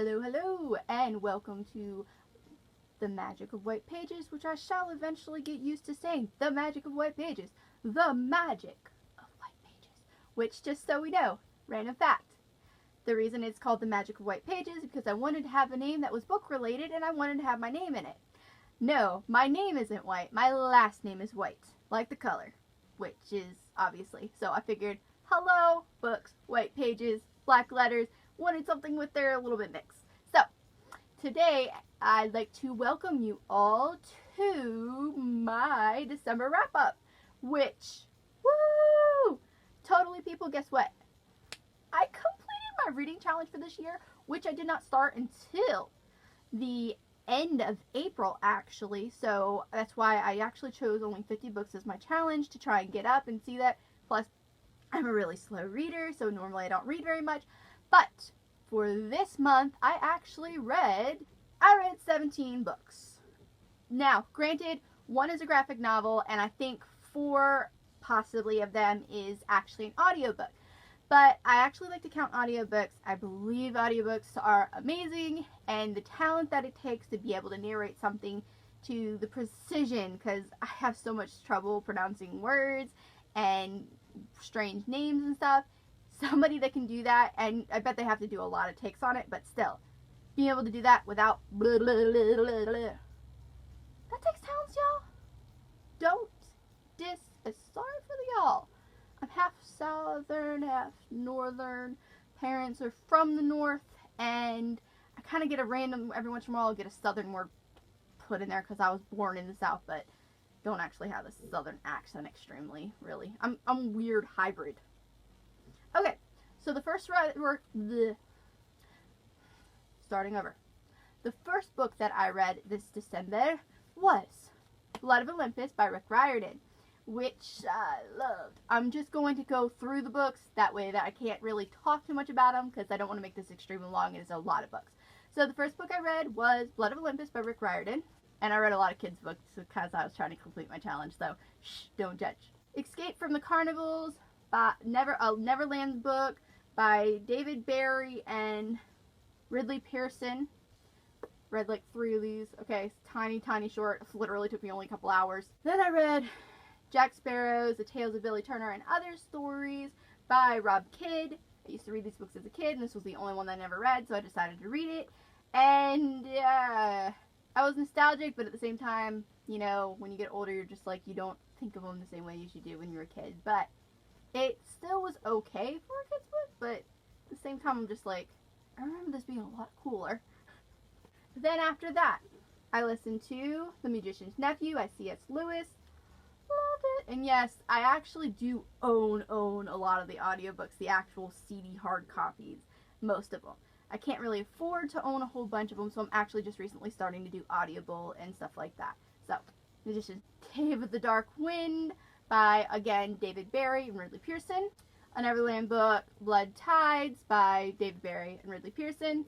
Hello, hello, and welcome to The Magic of White Pages, which I shall eventually get used to saying, The Magic of White Pages, The Magic of White Pages, which, just so we know, random fact, the reason it's called The Magic of White Pages is because I wanted to have a name that was book related and I wanted to have my name in it. No, my name isn't white, my last name is white, like the color, which is obviously, so I figured, hello, books, white pages, black letters, wanted something with there a little bit mixed. So, today I'd like to welcome you all to my December wrap-up, which, woo! Totally, people, guess what? I completed my reading challenge for this year, which I did not start until the end of April, actually, so that's why I actually chose only 50 books as my challenge to try and get up and see that. Plus, I'm a really slow reader, so normally I don't read very much. But for this month, I read 17 books. Now, granted, one is a graphic novel, and I think 4 possibly of them is actually an audiobook. But I actually like to count audiobooks. I believe audiobooks are amazing, and the talent that it takes to be able to narrate something to the precision, because I have so much trouble pronouncing words and strange names and stuff. Somebody that can do that, and I bet they have to do a lot of takes on it, but still, being able to do that without blah, blah, blah, blah, blah, blah. That takes talents, y'all. Don't diss. Sorry for the y'all. I'm half southern, half northern. Parents are from the north, and I kind of get a random, every once in a while, I'll get a southern word put in there because I was born in the south, but don't actually have a southern accent extremely, really. I'm weird hybrid. Okay, so the first starting over. The first book that I read this December was Blood of Olympus by Rick Riordan, which I loved. I'm just going to go through the books, that way that I can't really talk too much about them, because I don't want to make this extremely long, and it's a lot of books. So the first book I read was Blood of Olympus by Rick Riordan, and I read a lot of kids' books because I was trying to complete my challenge, so shh, don't judge. Escape from the Carnivals by Neverland's book by Dave Barry and Ridley Pearson. Read like 3 of these. Okay, tiny short. It literally took me only a couple hours. Then I read Jack Sparrow's The Tales of Billy Turner and Other Stories by Rob Kidd. I used to read these books as a kid, and this was the only one that I never read, so I decided to read it. And I was nostalgic, but at the same time, you know, when you get older, you're just like, you don't think of them the same way as you do when you're a kid. But it still was okay for a kid's book, but at the same time, I'm just like, I remember this being a lot cooler. Then after that, I listened to The Magician's Nephew by C.S Lewis. Loved it. And yes, I actually do own a lot of the audiobooks, the actual CD hard copies, most of them. I can't really afford to own a whole bunch of them, so I'm actually just recently starting to do Audible and stuff like that. So, Magician's Cave of the Dark Wind by, again, Dave Barry and Ridley Pearson. A Neverland book, Blood Tides by Dave Barry and Ridley Pearson.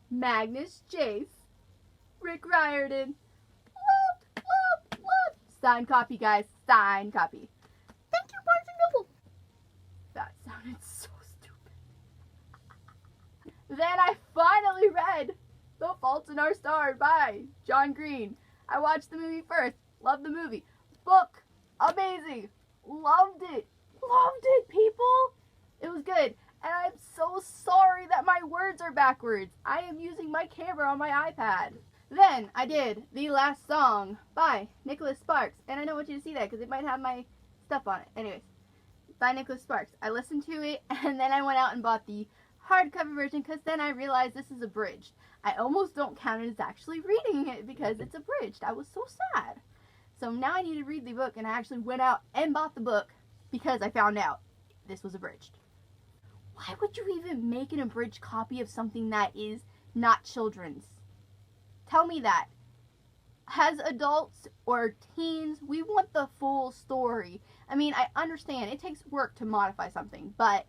Magnus Chase, Rick Riordan. Loved. Signed copy, guys. Signed copy. Thank you, Barnes & Noble. That sounded so stupid. Then I finally read The Fault in Our Stars by John Green. I watched the movie first. Loved the movie. Book, amazing. Loved it, people. It was good. And I'm so sorry that my words are backwards. I am using my camera on my iPad. Then I did The Last Song by Nicholas Sparks. And I don't want you to see that because it might have my stuff on it. Anyways, by Nicholas Sparks. I listened to it, and then I went out and bought the hardcover version because then I realized this is abridged. I almost don't count it as actually reading it because it's abridged. I was so sad. So now I need to read the book, and I actually went out and bought the book because I found out this was abridged. Why would you even make an abridged copy of something that is not children's? Tell me that. As adults or teens, we want the full story. I mean, I understand it takes work to modify something, but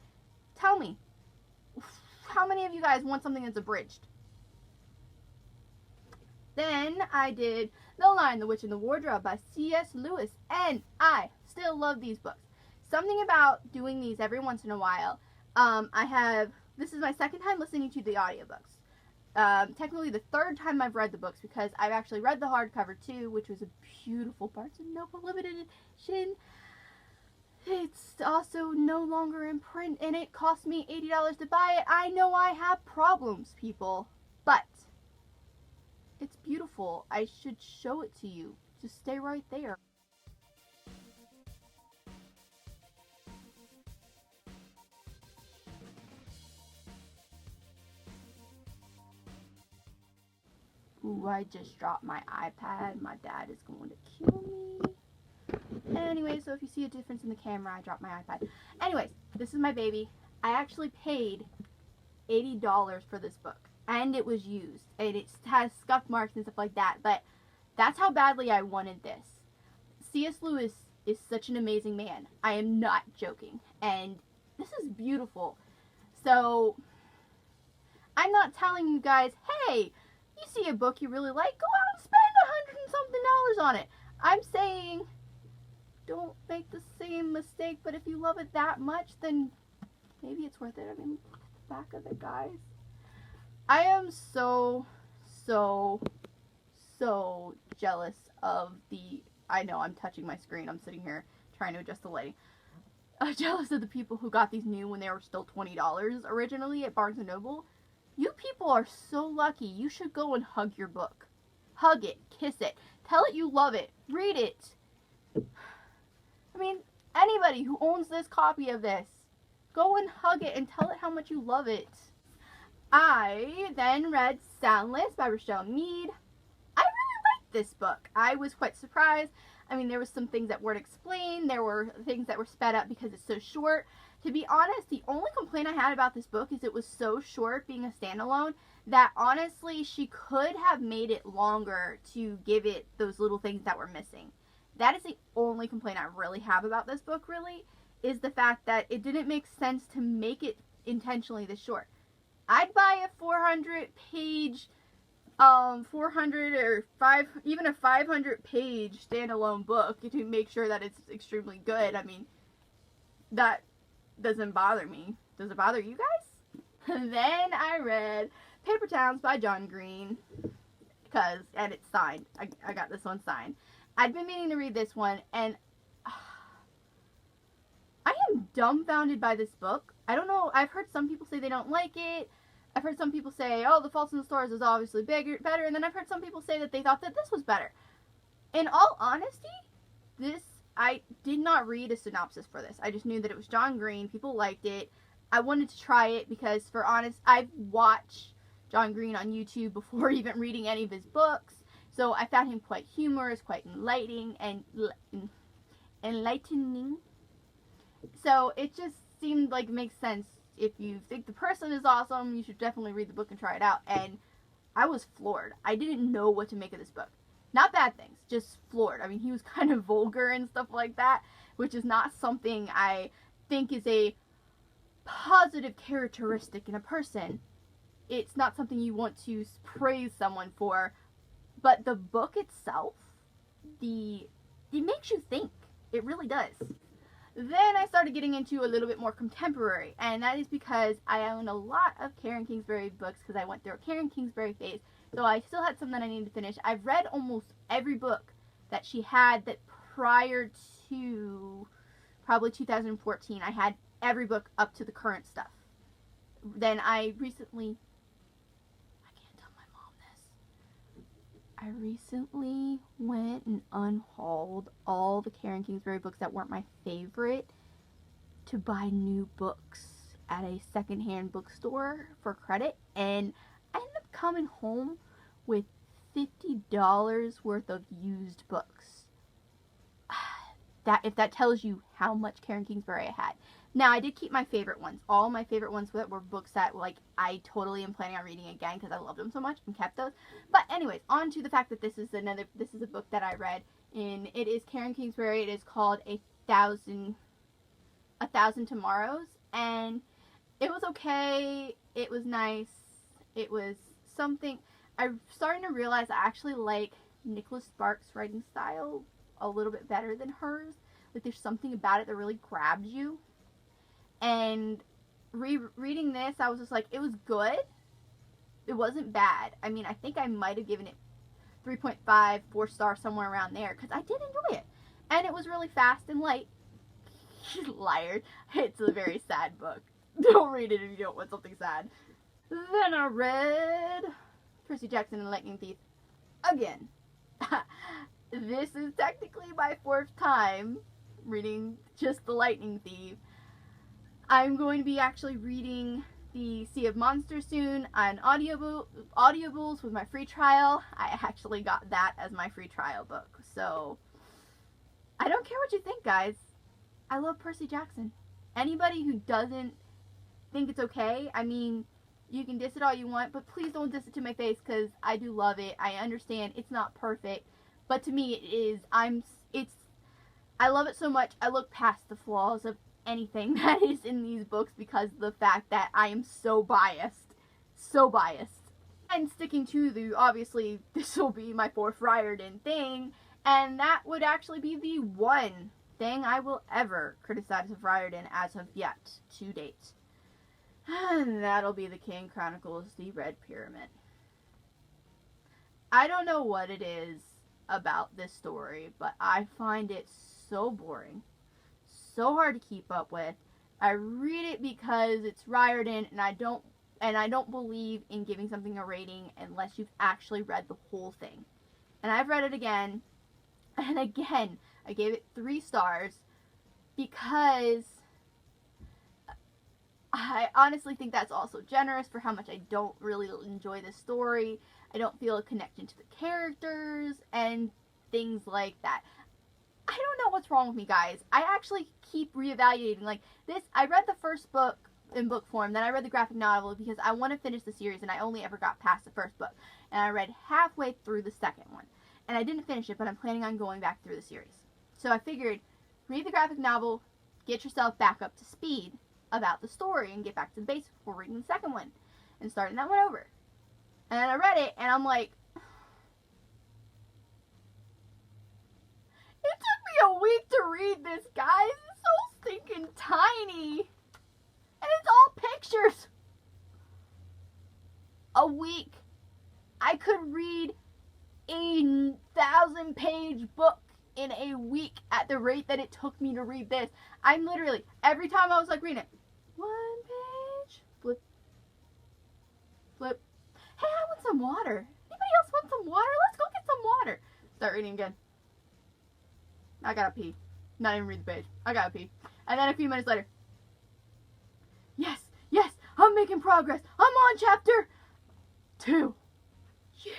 tell me, how many of you guys want something that's abridged? Then I did The Lion, the Witch, and the Wardrobe by C.S. Lewis, and I still love these books. Something about doing these every once in a while. I have this is my second time listening to the audiobooks. Technically the third time I've read the books, because I've actually read the hardcover too, which was a beautiful Barnes & Noble limited edition. It's also no longer in print, and it cost me $80 to buy it. I know I have problems, people, but it's beautiful. I should show it to you. Just stay right there. Ooh, I just dropped my iPad. My dad is going to kill me. Anyway, so if you see a difference in the camera, I dropped my iPad. Anyways, this is my baby. I actually paid $80 for this book, and it was used, and it has scuff marks and stuff like that, but that's how badly I wanted this. C.S. Lewis is such an amazing man. I am not joking, and this is beautiful. So, I'm not telling you guys, hey, you see a book you really like, go out and spend $100 and something on it. I'm saying, don't make the same mistake, but if you love it that much, then maybe it's worth it. I mean, look at the back of it, guys. I am so jealous of the, I know I'm touching my screen, I'm sitting here trying to adjust the lighting. I'm jealous of the people who got these new when they were still $20 originally at Barnes & Noble. You people are so lucky. You should go and hug your book. Hug it, kiss it, tell it you love it, read it. I mean, anybody who owns this copy of this, go and hug it and tell it how much you love it. I then read Soundless by Richelle Mead. I really liked this book. I was quite surprised. I mean, there was some things that weren't explained. There were things that were sped up because it's so short. To be honest, the only complaint I had about this book is it was so short, being a standalone, that honestly she could have made it longer to give it those little things that were missing. That is the only complaint I really have about this book, really, is the fact that it didn't make sense to make it intentionally this short. I'd buy a 400-page, 400 or 5, even a 500-page standalone book to make sure that it's extremely good. I mean, that doesn't bother me. Does it bother you guys? Then I read Paper Towns by John Green, and it's signed. I got this one signed. I'd been meaning to read this one, and I am dumbfounded by this book. I don't know, I've heard some people say they don't like it. I've heard some people say, oh, The Fault in the Stars is obviously better, and then I've heard some people say that they thought that this was better. In all honesty, I did not read a synopsis for this. I just knew that it was John Green. People liked it. I wanted to try it because, for honest, I've watched John Green on YouTube before even reading any of his books. So I found him quite humorous, quite enlightening. So it just seemed like it makes sense. If you think the person is awesome, you should definitely read the book and try it out. And I was floored. I didn't know what to make of this book. Not bad things, just floored. I mean, he was kind of vulgar and stuff like that, which is not something I think is a positive characteristic in a person. It's not something you want to praise someone for. But the book itself, it makes you think. It really does. Then I started getting into a little bit more contemporary, and that is because I own a lot of Karen Kingsbury books because I went through a Karen Kingsbury phase. So I still had some that I needed to finish. I've read almost every book that she had that prior to probably 2014. I had every book up to the current stuff. Then I recently went and unhauled all the Karen Kingsbury books that weren't my favorite to buy new books at a secondhand bookstore for credit, and I ended up coming home with $50 worth of used books. If that tells you how much Karen Kingsbury I had. Now, I did keep my favorite ones. All my favorite ones that were books that, like, I totally am planning on reading again because I loved them so much, and kept those. But anyways, on to the fact that this is a book that I read, and it is Karen Kingsbury. It is called A Thousand Tomorrows, and it was okay. It was nice. It was something. I'm starting to realize I actually like Nicholas Sparks' writing style a little bit better than hers. Like, there's something about it that really grabs you. And reading this, I was just like, it was good. It wasn't bad. I mean, I think I might have given it 3.5, 4 stars, somewhere around there, because I did enjoy it. And it was really fast and light. Liar. It's a very sad book. Don't read it if you don't want something sad. Then I read Percy Jackson and the Lightning Thief again. This is technically my 4th time reading just the Lightning Thief. I'm going to be actually reading the Sea of Monsters soon on audibles with my free trial. I actually got that as my free trial book. So, I don't care what you think, guys. I love Percy Jackson. Anybody who doesn't think it's okay, I mean, you can diss it all you want, but please don't diss it to my face, because I do love it. I understand it's not perfect, but to me it is. I love it so much, I look past the flaws of anything that is in these books because of the fact that I am so biased. So biased. And sticking to the, obviously, this will be my 4th Riordan thing, and that would actually be the one thing I will ever criticize of Riordan as of yet, to date. And that'll be the King Chronicles, the Red Pyramid. I don't know what it is about this story, but I find it so boring. So hard to keep up with. I read it because it's Riordan, and I don't believe in giving something a rating unless you've actually read the whole thing. And I've read it again, and again, I gave it 3 stars because I honestly think that's also generous for how much I don't really enjoy the story. I don't feel a connection to the characters and things like that. I don't know what's wrong with me, guys. I actually keep reevaluating. Like, this, I read the first book in book form, then I read the graphic novel because I want to finish the series, and I only ever got past the first book. And I read halfway through the second one. And I didn't finish it, but I'm planning on going back through the series. So I figured, read the graphic novel, get yourself back up to speed about the story, and get back to the basics before reading the second one. And starting that one over. And then I read it, and I'm like, it took me a week to read this, guys. It's so stinking tiny. And it's all pictures. A week. I could read a 1,000-page book in a week at the rate that it took me to read this. I'm literally, every time I was like reading it, 1 page, flip, flip. Hey, I want some water. Anybody else want some water? Let's go get some water. Start reading again. I gotta pee. Not even read the page. I gotta pee. And then a few minutes later, yes, I'm making progress. I'm on chapter 2. Yeah,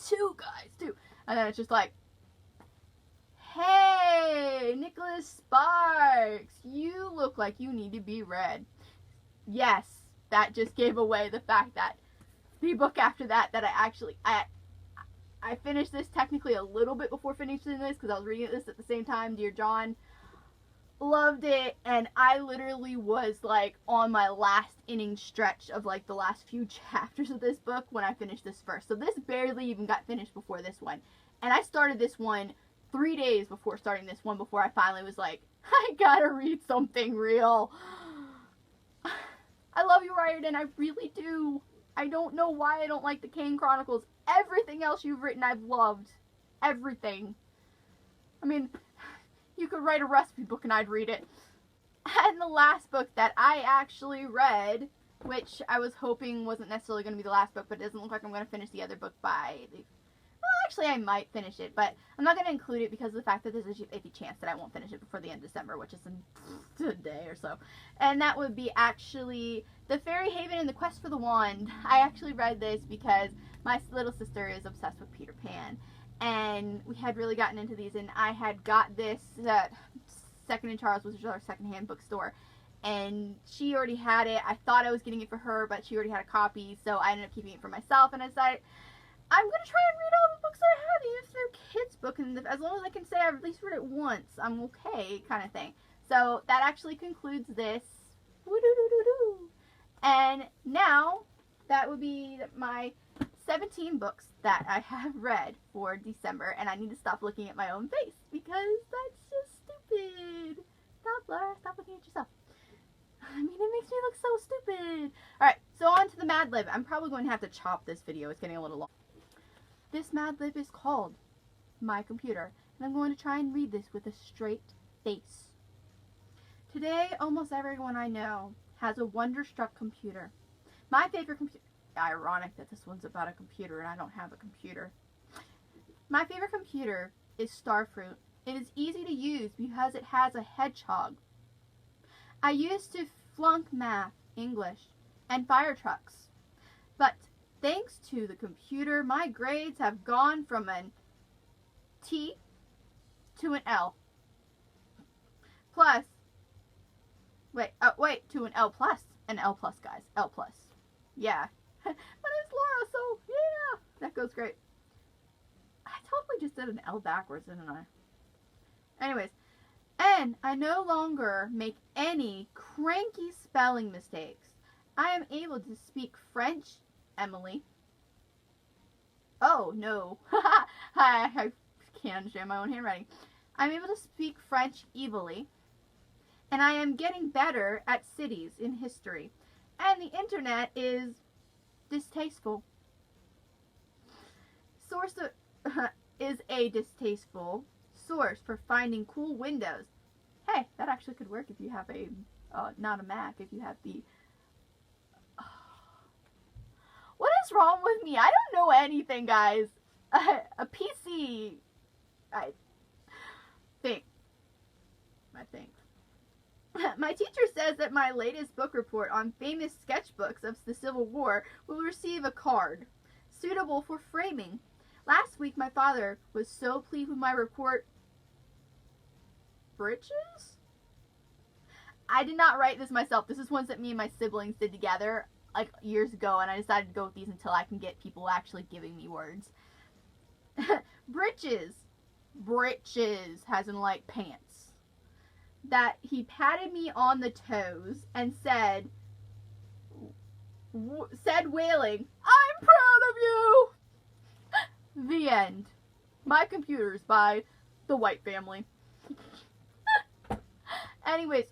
2, guys, 2. And then it's just like, hey, Nicholas Sparks, you look like you need to be read. Yes, that just gave away the fact that the book after that I finished this technically a little bit before finishing this because I was reading this at the same time. Dear John, loved it, and I literally was like on my last inning stretch of like the last few chapters of this book when I finished this first. So this barely even got finished before this one. And I started this one 3 days before starting this one before I finally was like, I gotta read something real. I love you, Riordan, I really do. I don't know why I don't like the Kane Chronicles. Everything else you've written I've loved. Everything. I mean, you could write a recipe book and I'd read it. And the last book that I actually read, which I was hoping wasn't necessarily going to be the last book, but it doesn't look like I'm going to finish the other book by the... Well, actually, I might finish it, but I'm not going to include it because of the fact that there's a 50 chance that I won't finish it before the end of December, which is in a day or so. And that would be actually The Fairy Haven and the Quest for the Wand. I actually read this because my little sister is obsessed with Peter Pan. And we had really gotten into these, and I had got this at Second and Charles, which is our secondhand bookstore, and she already had it. I thought I was getting it for her, but she already had a copy, so I ended up keeping it for myself, and I decided, I'm going to try and read all the books that I have, even if they're kids' books, and as long as I can say I've at least read it once, I'm okay, kind of thing. So that actually concludes this. Woo-doo-doo-doo-doo. And now, that would be my 17 books that I have read for December, and I need to stop looking at my own face because that's just stupid. Stop, Laura. Stop looking at yourself. I mean, it makes me look so stupid. Alright, so on to the Madlib. I'm probably going to have to chop this video. It's getting a little long. This Madlib is called My Computer, and I'm going to try and read this with a straight face. Today, almost everyone I know has a wonderstruck computer. My favorite computer... Ironic that this one's about a computer and I don't have a computer. My favorite computer is Starfruit. It is easy to use because it has a hedgehog. I used to flunk math, English, and fire trucks. But thanks to the computer, my grades have gone from an T to an L. Plus, to an L plus. An L plus, guys. L plus. Yeah. My name's Laura, so yeah. That goes great. I totally just did an L backwards, didn't I? Anyways. And I no longer make any cranky spelling mistakes. I am able to speak French, Emily. Oh, no. I can't understand my own handwriting. I'm able to speak French evilly. And I am getting better at cities in history. And the internet is distasteful. Source is a distasteful source for finding cool windows. Hey, that actually could work if you have a, not a Mac, if you have the... What is wrong with me? I don't know anything, guys. A PC, I think. My teacher says that my latest book report on famous sketchbooks of the Civil War will receive a card suitable for framing. Last week, my father was so pleased with my report. Britches? I did not write this myself. This is ones that me and my siblings did together like years ago, and I decided to go with these until I can get people actually giving me words. Britches. Britches, as in like pants. That he patted me on the toes and said wailing, "I'm proud of you!" The end. My Computers by the White Family. Anyways,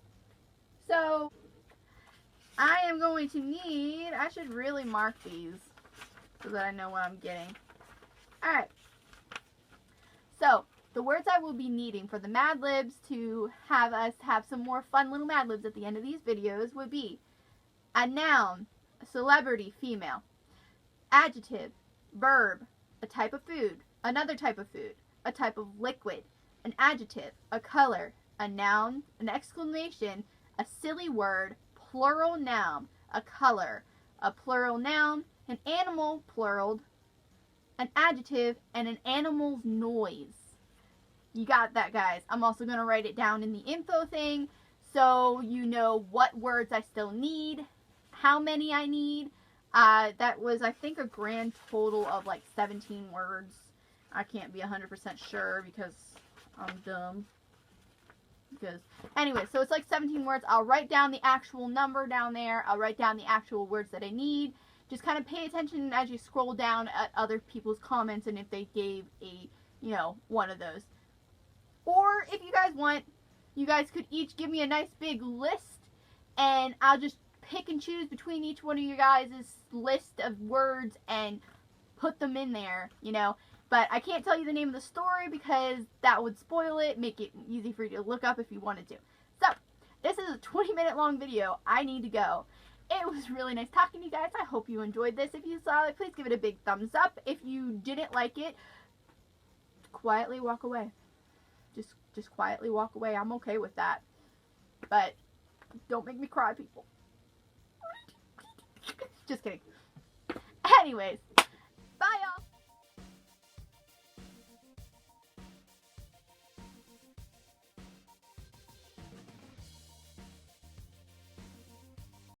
so I am going to need, I should really mark these so that I know what I'm getting. Alright. So, the words I will be needing for the Mad Libs to have us have some more fun little Mad Libs at the end of these videos would be a noun, a celebrity, female, adjective, verb, a type of food, another type of food, a type of liquid, an adjective, a color, a noun, an exclamation, a silly word, plural noun, a color, a plural noun, an animal, pluraled, an adjective, and an animal's noise. You got that, guys. I'm also going to write it down in the info thing so you know what words I still need, how many I need. That was, I think, a grand total of like 17 words. I can't be 100% sure because I'm dumb. Anyway, so it's like 17 words. I'll write down the actual number down there. I'll write down the actual words that I need. Just kind of pay attention as you scroll down at other people's comments and if they gave a, one of those. Or if you guys want, you guys could each give me a nice big list and I'll just pick and choose between each one of you guys' list of words and put them in there, But I can't tell you the name of the story because that would spoil it, make it easy for you to look up if you wanted to. So, this is a 20-minute long video. I need to go. It was really nice talking to you guys. I hope you enjoyed this. If you saw it, please give it a big thumbs up. If you didn't like it, quietly walk away. Just quietly walk away. I'm okay with that. But don't make me cry, people. Just kidding. Anyways,